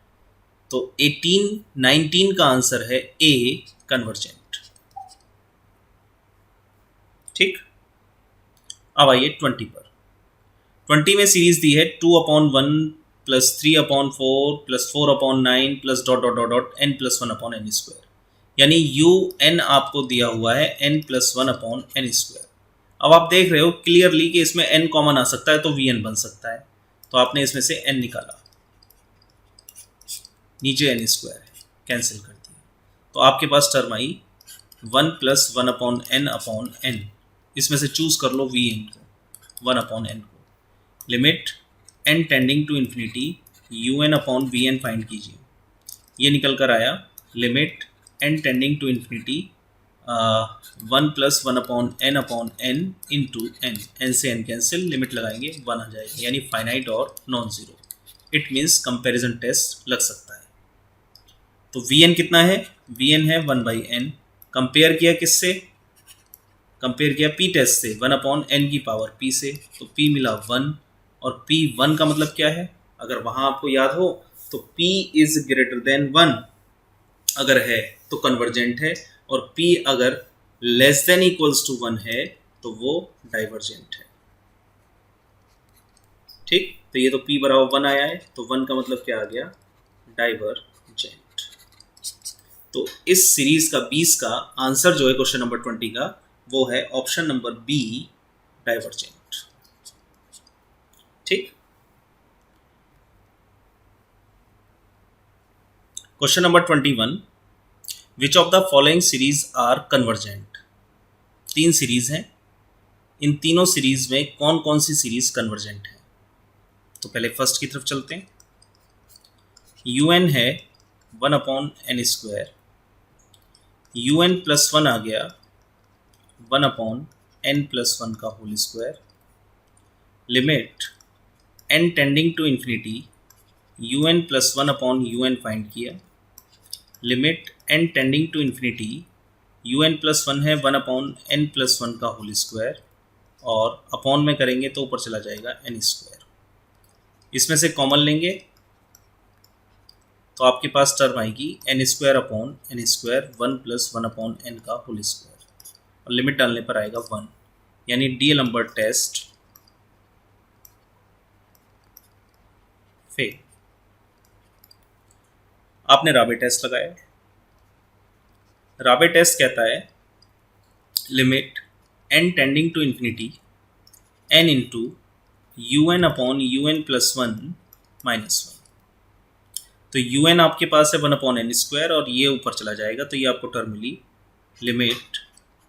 तो 19 का आंसर है ए, कन्वर्जेंट। ठीक। अब आइए 20 पर। 20 में सीरीज दी है 2/1 + 3/4 + 4/9 + ... n+1/n², यानी UN आपको दिया हुआ है n+1/n²। अब आप देख रहे हो क्लियरली कि इसमें n कॉमन आ सकता है तो VN बन सकता है। तो आपने इसमें से n निकाला। नीचे एन स्क्वायर है, कैंसिल कर दिया। तो आपके पास टर्म आई 1 + 1/n/n। इसमें से चूज कर लो वी एन को, 1/n को। Limit n tending to infinity un/vn find कीजिए। ये निकल कर आया limit n tending to infinity 1 + 1/n/n into n। n से n कैंसिल, लिमिट लगाएंगे 1 आ जाएगा, यानी फाइनाइट और non zero. It means comparison test लग सकता है। तो Vn कितना है? Vn है 1/n। कंपेयर किया किससे? कंपेयर किया p टेस्ट से, 1/n की पावर p से। तो p मिला 1, और p 1 का मतलब क्या है? अगर वहां आपको याद हो तो p इज ग्रेटर देन 1 अगर है तो कन्वर्जेंट है, और p अगर लेस देन इक्वल्स टू 1 है तो वो डाइवर्जेंट है। ठीक, तो ये तो p बराबर 1 आया है, तो 1 का मतलब क्या आ गया? डाइवर्जेंट। तो इस सीरीज का 20 का आंसर जो है क्वेश्चन नंबर 20 का, वो है ऑप्शन नंबर बी, डाइवर्जेंट। ठीक, question number 21, which of the following series are convergent. 3 series हैं, इन तीनों सीरीज में कौन कौन सी सीरीज कन्वर्जेंट है? तो पहले फर्स्ट की तरफ चलते हैं। un है 1/n², un+1 आ गया 1/n+1 का whole square. Limit n tending to infinity un+1/un find किया। Limit n tending to infinity un+1 है 1/n+1 का होल स्क्वायर, और अपॉन में करेंगे तो ऊपर चला जाएगा n²। इसमें से कॉमन लेंगे तो आपके पास टर्म आएगी n² अपॉन n², 1 + 1/n का होल स्क्वायर, और लिमिट डालने पर आएगा 1, यानी डीएलम्बर्ट टेस्ट फेल। आपने राबे टेस्ट लगाया। राबे टेस्ट कहता है limit n tending to infinity n into un/un+1 -1। तो un आपके पास है 1/n², और ये ऊपर चला जाएगा, तो ये आपको टर्म मिली limit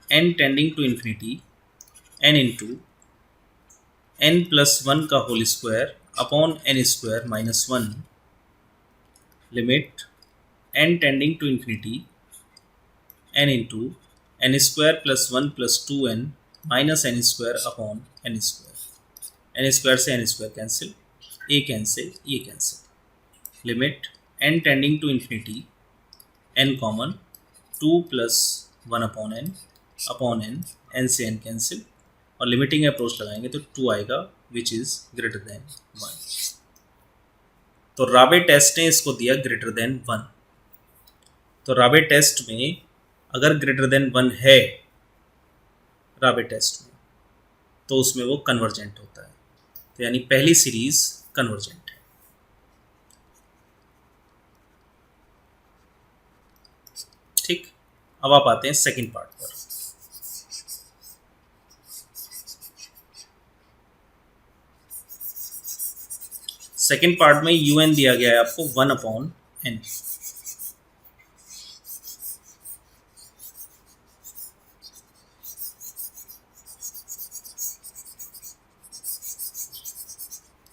n tending to infinity n into n+1 का whole square upon n² -1। Limit n tending to infinity n into n² + 1 + 2n -n² upon n²। n² से n² कैंसिल, a कैंसिल, ये cancel. Limit n tending to infinity n common 2 + 1/n upon n, n से n कैंसिल, और लिमिटिंग अप्रोच लगाएंगे तो 2 आएगा, विच इज ग्रेटर देन 1। तो राबे टेस्ट ने इसको दिया ग्रेटर देन 1। तो राबे टेस्ट में अगर ग्रेटर देन 1 है राबे टेस्ट में, तो उसमें वो कन्वर्जेंट होता है। तो यानी पहली सीरीज कन्वर्जेंट है। ठीक, अब आप आते हैं सेकंड पार्ट पर। सेकंड पार्ट में un दिया गया है आपको 1/n।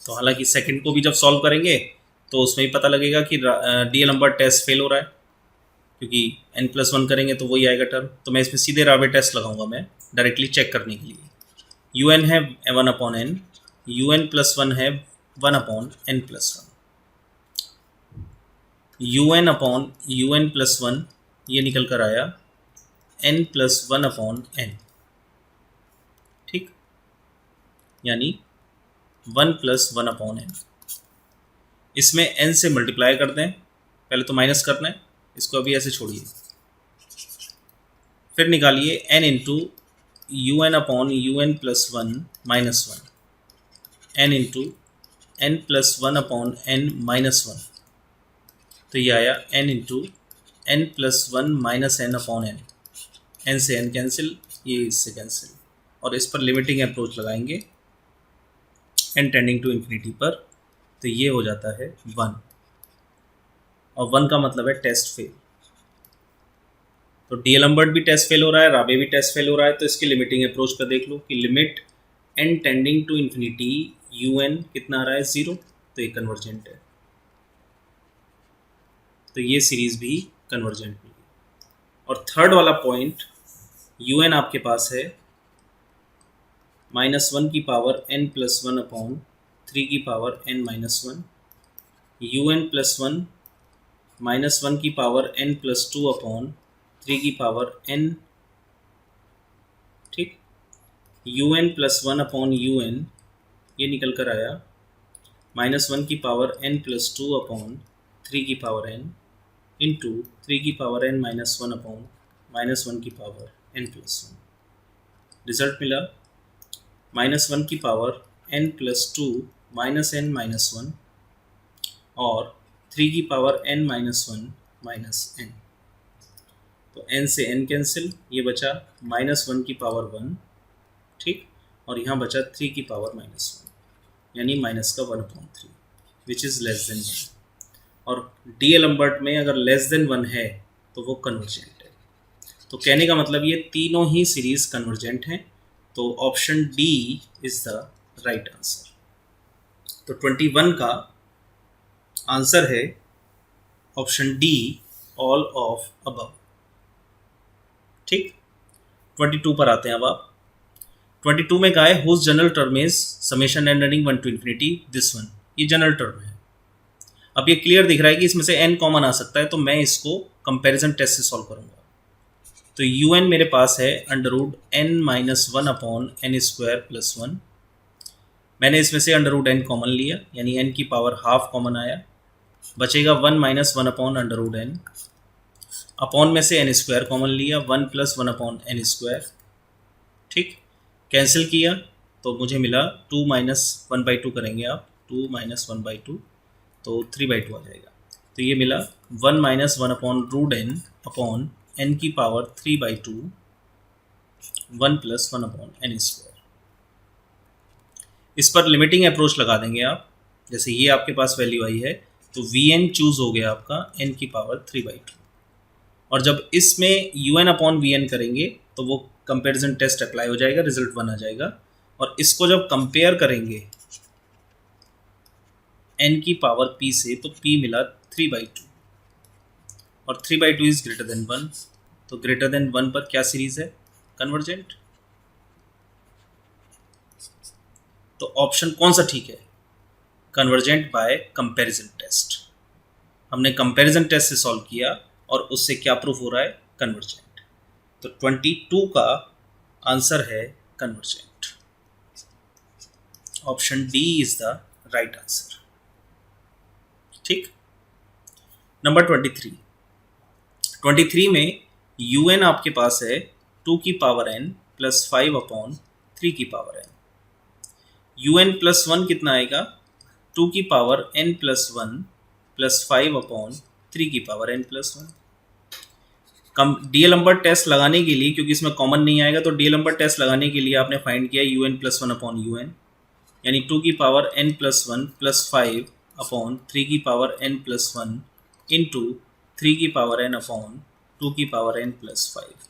तो हालांकि सेकंड को भी जब सॉल्व करेंगे तो उसमें ही पता लगेगा कि डीएलम्बर्ट टेस्ट फेल हो रहा है, क्योंकि n+1 करेंगे तो वही आएगा टर्म। तो मैं इसमें सीधे राबे टेस्ट लगाऊंगा मैं डायरेक्टली चेक करने के लिए। un है 1/n, un+1 है 1/n+1, un/un+1 ये निकल कर आया n+1/n। ठीक, यानी 1 + 1/n। इसमें n से मल्टीप्लाई कर दें, पहले तो माइनस करना है, इसको अभी ऐसे छोड़िए। फिर निकालिए n into un/un+1 -1, n into n+1/n -1। तो ये आया n into n+1 -n/n। n से n कैंसिल, ये इससे कैंसिल, और इस पर लिमिटिंग अप्रोच लगाएंगे n टेंडिंग टू इन्फिनिटी पर, तो ये हो जाता है 1। और 1 का मतलब है टेस्ट फेल। तो डीएलम्बर्ट भी टेस्ट फेल हो रहा है, राबे भी टेस्ट फेल हो रहा है, तो इसकी लिमिटिंग अप्रोच पर देख लो कि limit n tending to infinity un कितना आ रहा है 0, तो ये कन्वर्जेंट है। तो ये सीरीज भी कन्वर्जेंट मिली। और थर्ड वाला पॉइंट un आपके पास है -1 की पावर n+1 अपॉन 3 की पावर n-1, un+1 -1 की पावर n+2 अपॉन 3 की पावर n, ठीक। un+1 अपॉन un ये निकल कर आया -1 की पावर n+2 अपॉन 3 की पावर n इंटू 3 की पावर n-1 अपॉन -1 की पावर n+1। रिजल्ट मिला -1 की पावर n+2 -n-1 और 3 की पावर n-1 -n। तो n से n कैंसिल, ये बचा -1 की पावर 1, ठीक, और यहाँ बचा 3 की पावर -1, यानी माइनस का 1/3 विच इज़ लेस देन 1। और डीएलम्बर्ट में अगर लेस देन 1 है तो वो कन्वर्जेंट है। तो कहने का मतलब ये तीनों ही सीरीज कन्वर्जेंट हैं। तो option D is the right answer. तो 21 का आंसर है option D, all of above, ठीक। 22 पर आते हैं अब आप। 22 में कहा है whose general term is summation n running 1 to infinity this one. ये जनरल टर्म है। अब ये क्लियर दिख रहा है कि इसमें से n कॉमन आ सकता है, तो मैं इसको कंपैरिजन टेस्ट से सॉल्व करूंगा। तो un मेरे पास है √n-1 अपॉन n² + 1। मैंने इसमें से √n कॉमन लिया, यानी n की पावर हाफ कॉमन आया, बचेगा 1 - 1 अपॉन √n। अपॉन में से n² कॉमन लिया, 1 + 1 अपॉन n², ठीक। कैंसिल किया तो मुझे मिला 2 - 1/2 करेंगे आप, 2 - 1/2 तो 3/2 आ जाएगा। तो ये मिला 1 - 1 अपॉन √n अपॉन n की पावर 3/2, 1 + 1 अपॉन n²। इस पर लिमिटिंग अप्रोच लगा देंगे आप। जैसे ये आपके पास वैल्यू आई है तो Vn चूज हो गया आपका n की पावर 3/2। और जब इसमें un अपॉन Vn करेंगे तो वो कंपैरिजन टेस्ट अप्लाई हो जाएगा, रिजल्ट 1 आ जाएगा। और इसको जब कंपेयर करेंगे n की पावर p से तो p मिला 3/2 और 3/2 इज ग्रेटर देन 1। तो ग्रेटर देन 1 पर क्या सीरीज है? कन्वर्जेंट। तो ऑप्शन कौन सा ठीक है? Convergent by comparison test. हमने कंपैरिजन टेस्ट से सॉल्व किया और उससे क्या प्रूफ हो रहा है? कन्वर्जेंट। तो 22 का आंसर है convergent. Option D is the right answer, ठीक। नंबर 23 में un आपके पास है 2 की पावर n + 5 अपॉन 3 की पावर n। un+1 कितना आएगा? 2 की पावर n+1 + 5 अपॉन 3 की पावर n+1। कम डीएलम्बर्ट टेस्ट लगाने के लिए, क्योंकि इसमें कॉमन नहीं आएगा, तो डीएलम्बर्ट टेस्ट लगाने के लिए आपने फाइंड किया un+1 अपॉन un, यानी 2 की पावर n+1 + 5 अपॉन 3 की पावर n+1 इंटू 3 की पावर n अपॉन 2 की पावर n+5।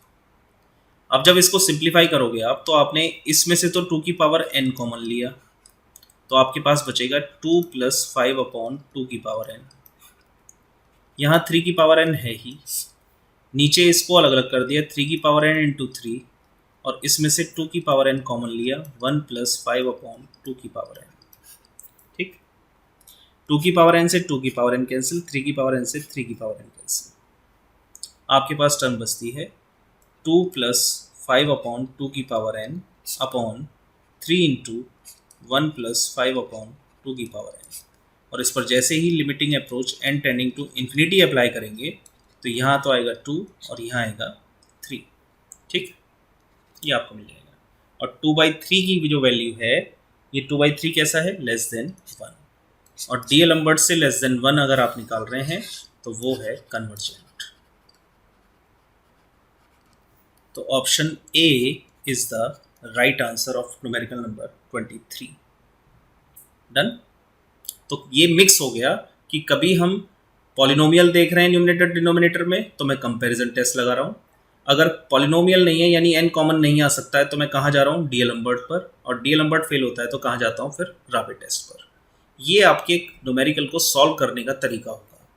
अब जब इसको सिंप्लीफाई करोगे आप तो आपने इसमें से तो 2 की पावर n कॉमन लिया, तो आपके पास बचेगा 2 + 5 अपॉन 2 की पावर n। यहाँ 3 की पावर n है ही, नीचे इसको अलग अलग कर दिया, 3 की पावर n इंटू 3, और इसमें से 2 की पावर n कॉमन लिया, 1 + 5 अपॉन 2 की पावर n, ठीक। 2 की पावर n से 2 की पावर n कैंसिल, 3 की पावर n से 3 की पावर n कैंसिल। आपके पास टर्म बचती है 2 + 5 अपॉन 2 की power n upon 3 into 1 + 5 upon 2 की पावर n। और इस पर जैसे ही limiting approach n tending to infinity apply करेंगे तो यहाँ तो आएगा 2 और यहाँ आएगा 3, ठीक। ये आपको मिल जाएगा। और 2/3 की जो वैल्यू है, ये 2/3 कैसा है? Less than 1। और डीएलम्बर्ट से लेस देन 1 अगर आप निकाल रहे हैं तो वो है कन्वर्जेंट। तो option A is the right answer of numerical number 23। Done. तो ये मिक्स हो गया कि कभी हम पॉलिनोमियल देख रहे हैं न्यूमरेटर डिनोमिनेटर में तो मैं कंपैरिजन टेस्ट लगा रहा हूँ। अगर पॉलिनोमियल नहीं है यानी n कॉमन नहीं आ सकता है तो मैं कहाँ जा रहा हूँ, डीएलम्बर्ट पर, और डीएलम्बर्ट फेल होता है तो कहाँ जाता हूँ, फिर राबे टेस्ट पर। ये आपके न्यूमेरिकल को सॉल्व करने का तरीका होगा।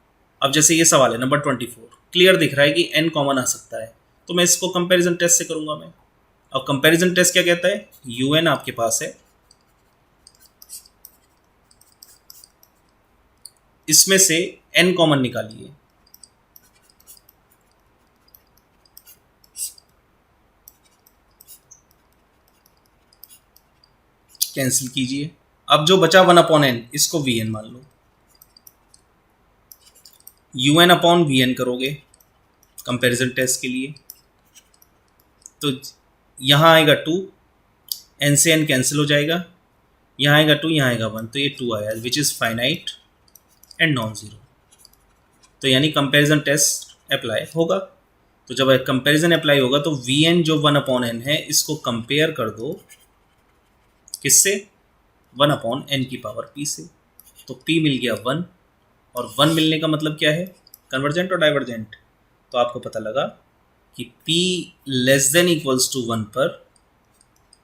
अब जैसे ये सवाल है नंबर 24, क्लियर दिख रहा है कि n कॉमन आ सकता है तो मैं इसको कंपैरिजन टेस्ट से करूँगा मैं। अब कंपैरिजन टेस्ट क्या कहता है, un आपके पास है, इसमें से n कॉमन निकालिए, कैंसिल कीजिए। अब जो बचा 1/n इसको vn मान लो, un/vn करोगे कंपैरिजन टेस्ट के लिए तो यहाँ आएगा 2, n से n कैंसिल हो जाएगा, यहाँ आएगा 2, यहाँ आएगा 1, तो ये 2 आया, which is finite and non zero. तो यानी कंपैरिजन टेस्ट अप्लाई होगा। तो जब कंपैरिजन अप्लाई होगा तो vn जो 1/n है इसको कंपेयर कर दो किससे, 1/n की पावर p से। तो p मिल गया 1, और 1 मिलने का मतलब क्या है, कन्वर्जेंट और डाइवर्जेंट। तो आपको पता लगा कि p less than equals to 1 पर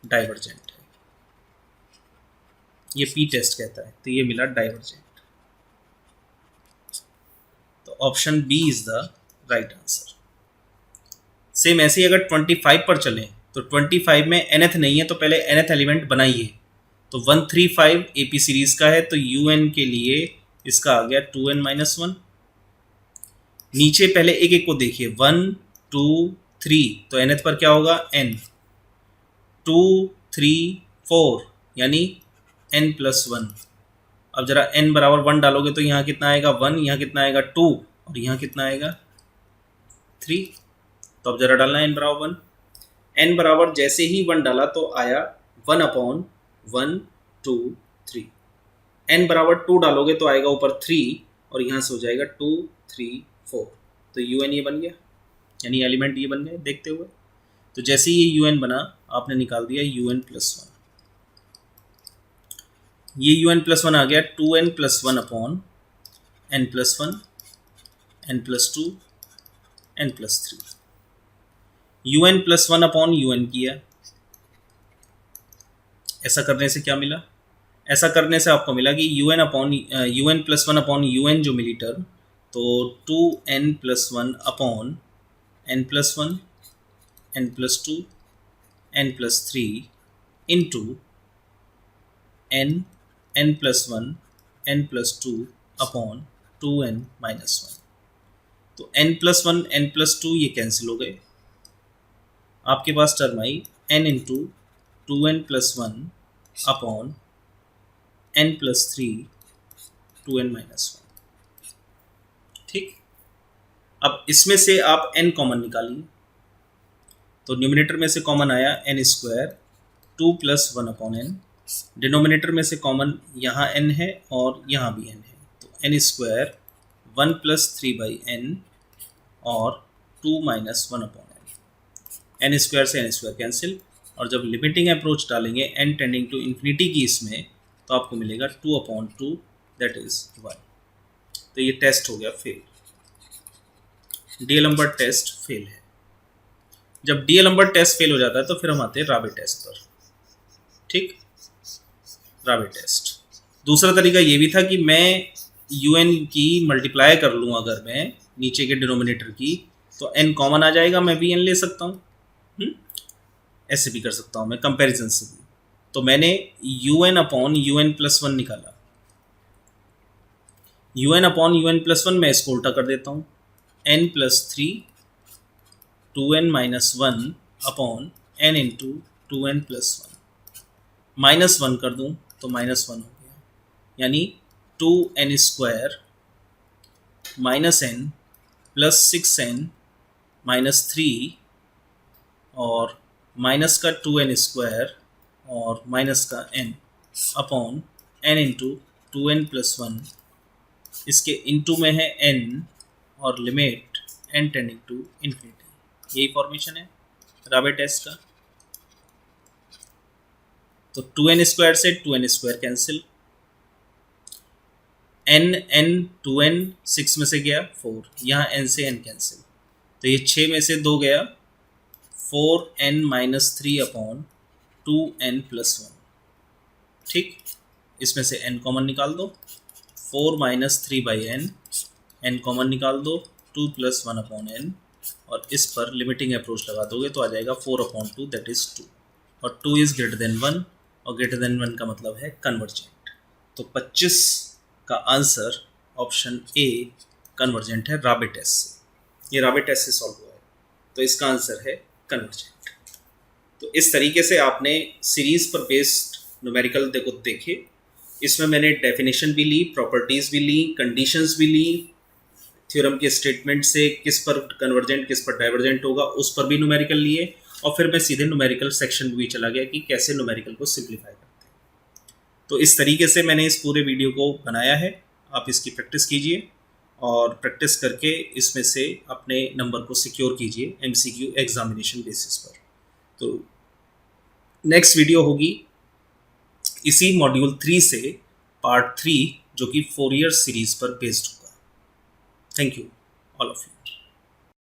डाइवर्जेंट है, ये p टेस्ट कहता है, तो ये मिला डाइवर्जेंट। तो option B is the right answer. Same ऐसे ही अगर 25 पर चलें तो 25 में nth नहीं है तो पहले nth एलिमेंट बनाइए। तो 135 AP सीरीज का है तो un के लिए इसका आ गया 2n-1। नीचे पहले एक एक को देखिए, 1 2 3, तो nth पर क्या होगा, n, 2 3 4 यानी n+1। अब जरा n बराबर 1 डालोगे तो यहाँ कितना आएगा 1, यहाँ कितना आएगा 2, और यहाँ कितना आएगा 3। तो अब जरा डालना n बराबर 1, n बराबर जैसे ही 1 डाला तो आया 1/1 2 3। n बराबर 2 डालोगे तो आएगा ऊपर 3, और यहाँ से हो जाएगा 2 3 4। तो un ये बन गया, यानी एलिमेंट ये बन गए देखते हुए। तो जैसे ही ये un बना आपने निकाल दिया un+1, ये un+1 आ गया 2n+1/n+1 n+2 n+3। un+1/un किया, ऐसा करने से क्या मिला, ऐसा करने से आपको मिला कि un+1/un जो मिली टर्म, तो 2n+1/n+1 n+2 n+3 into n+1 n+2/2n-1। तो n+1 n+2 ये कैंसिल हो गए, आपके पास टर्म आई n इंटू 2n+1/n+3 2n-1। ठीक, अब इसमें से आप n कॉमन निकालिए, तो न्यूमिनेटर में से कॉमन आया n², 2 + 1/n, डिनोमिनेटर में से कॉमन यहाँ n है और यहाँ भी n है, तो n² 1 + 3/n और 2 - 1/n, n² से n² कैंसिल, और जब लिमिटिंग अप्रोच डालेंगे n टेंडिंग टू इन्फिनिटी की इसमें, तो आपको मिलेगा 2/2 दैट इज 1। तो ये टेस्ट हो गया फेल, डीएलम्बर्ट टेस्ट फेल है। जब डीएलम्बर्ट टेस्ट फेल हो जाता है तो फिर हम आते हैं राबे टेस्ट पर। ठीक, राबे टेस्ट दूसरा तरीका ये भी था कि मैं un की मल्टीप्लाई कर लूँ, अगर मैं नीचे के डिनोमिनेटर की, तो n कॉमन आ जाएगा, मैं भी n ले सकता हूँ, ऐसे भी कर सकता हूँ मैं कंपैरिजन से भी। तो मैंने un/un+1 निकाला, un/un+1 मैं इसको उल्टा कर देता हूँ, n+3 2n-1/n इंटू 2n+1, -1 कर दूँ तो -1 हो गया, यानी 2n² -n + 6n -3 और माइनस का 2n² और माइनस का n/n इंटू 2n+1, इसके इंटू में है n और limit n tending to infinity. यही फॉर्मेशन है राबे टेस्ट का। तो 2n² से 2n² कैंसिल, n 2n 6 में से गया 4, यहाँ n से n कैंसिल, तो ये 6 में से 2 गया, 4n minus 3 upon 2n plus 1। ठीक, इसमें से n कॉमन निकाल दो, 4 माइनस 3 बाई n कॉमन निकाल दो, 2 प्लस 1 अपॉन n, और इस पर लिमिटिंग अप्रोच लगा दोगे तो आ जाएगा 4 अपॉन 2 दैट इज 2, और 2 इज ग्रेटर देन 1, और ग्रेटर देन 1 का मतलब है कन्वर्जेंट। तो 25 का आंसर ऑप्शन ए कन्वर्जेंट है राबे टेस्ट से। ये राबे टेस्ट से सॉल्व हुआ है, तो इसका आंसर है कन्वर्जेंट। तो इस तरीके से आपने सीरीज पर बेस्ड न्यूमेरिकल देखे। इसमें मैंने डेफिनेशन भी ली, प्रॉपर्टीज भी ली, कंडीशंस भी ली, थ्योरम के स्टेटमेंट से किस पर कन्वर्जेंट किस पर डाइवर्जेंट होगा उस पर भी न्यूमेरिकल लिए, और फिर मैं सीधे न्यूमेरिकल सेक्शन में भी चला गया कि कैसे न्यूमेरिकल को सिंप्लीफाई करते हैं। तो इस तरीके से मैंने इस पूरे वीडियो को बनाया है। आप इसकी प्रैक्टिस कीजिए, और प्रैक्टिस करके इसमें से अपने नंबर को सिक्योर कीजिए एमसीक्यू एग्जामिनेशन बेसिस पर। तो नेक्स्ट वीडियो होगी इसी मॉड्यूल 3 से पार्ट 3, जो कि 4 ईयर सीरीज पर बेस्ड होगा। Thank you all of you.